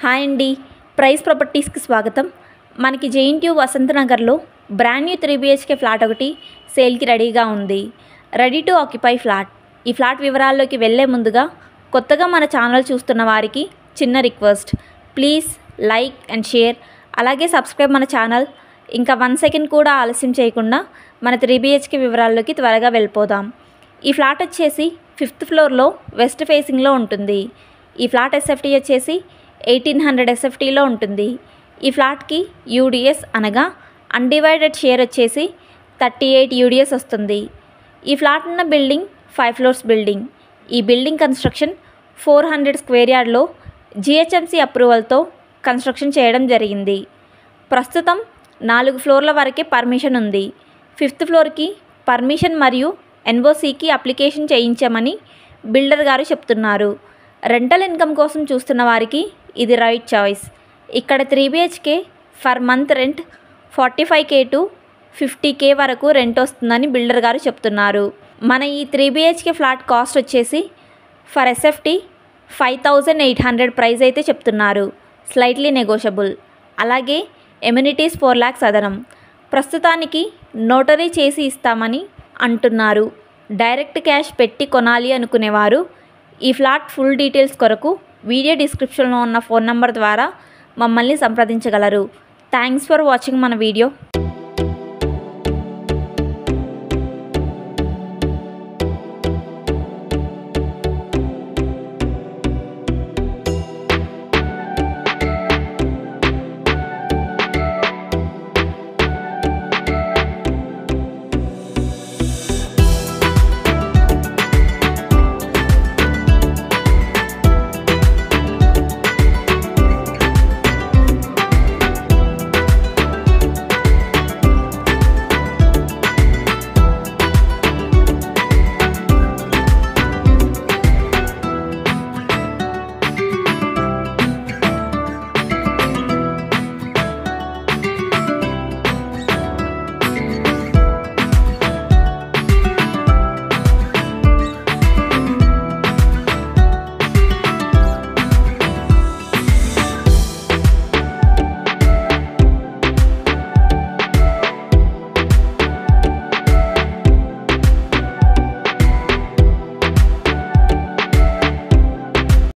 Hi అండి, price ప్రాపర్టీస్కి స్వాగతం. మనకి జేఎన్టీయూ వసంతనగర్లో బ్రాండ్ న్యూ 3 BHK ఫ్లాట్ ఒకటి సేల్కి రెడీగా ఉంది. Ready to occupy flat. ఈ ఫ్లాట్ వివరాల్లోకి వెళ్ళే ముందుగా కొత్తగా మన ఛానల్ చూస్తున్న వారికి చిన్న request, please like and share, అలాగే సబ్స్క్రైబ్ మన ఛానల్. ఇంకా 1 సెకండ్ కూడా ఆలస్యం చేయకుండా మన 3 BHK వివరాల్లోకి త్వరగా వెళ్ళిపోదాం. ఈ ఫ్లాట్ వచ్చేసి 5th ఫ్లోర్లో వెస్ట్ ఫేసింగ్లో ఉంటుంది. ఈ ఫ్లాట్ ఎస్ఎఫ్టీ వచ్చేసి 1800 SFTలో ఉంటుంది. ఈ ఫ్లాట్కి యూడిఎస్ అనగా అన్డివైడెడ్ షేర్ వచ్చేసి 38 UDS వస్తుంది. ఈ ఫ్లాట్ ఉన్న బిల్డింగ్ 5 ఫ్లోర్స్ బిల్డింగ్. ఈ బిల్డింగ్ కన్స్ట్రక్షన్ 400 స్క్వేర్ యార్డ్లో GHMC అప్రూవల్తో కన్స్ట్రక్షన్ చేయడం జరిగింది. ప్రస్తుతం 4 ఫ్లోర్ల వరకే పర్మిషన్ ఉంది. 5th ఫ్లోర్కి పర్మిషన్ మరియు NOCకి అప్లికేషన్ చేయించామని బిల్డర్ గారు చెప్తున్నారు. రెంటల్ ఇన్కమ్ కోసం చూస్తున్న వారికి ఇది రైట్ చాయిస్. ఇక్కడ 3 BHK for month rent 45K to 50K వరకు రెంట్ వస్తుందని బిల్డర్ గారు చెప్తున్నారు. మన ఈ 3 BHK ఫ్లాట్ కాస్ట్ వచ్చేసి ఫర్ SFT 5800 ప్రైస్ అయితే చెప్తున్నారు. Slightly negotiable. అలాగే ఎమ్యూనిటీస్ 4 lakhs అదనం. ప్రస్తుతానికి నోటరీ చేసి ఇస్తామని అంటున్నారు. డైరెక్ట్ క్యాష్ పెట్టి కొనాలి అనుకునేవారు ఈ ఫ్లాట్ ఫుల్ డీటెయిల్స్ కొరకు వీడియో డిస్క్రిప్షన్లో ఉన్న ఫోన్ నంబర్ ద్వారా మమ్మల్ని సంప్రదించగలరు. థ్యాంక్స్ ఫర్ వాచింగ్ మన వీడియో.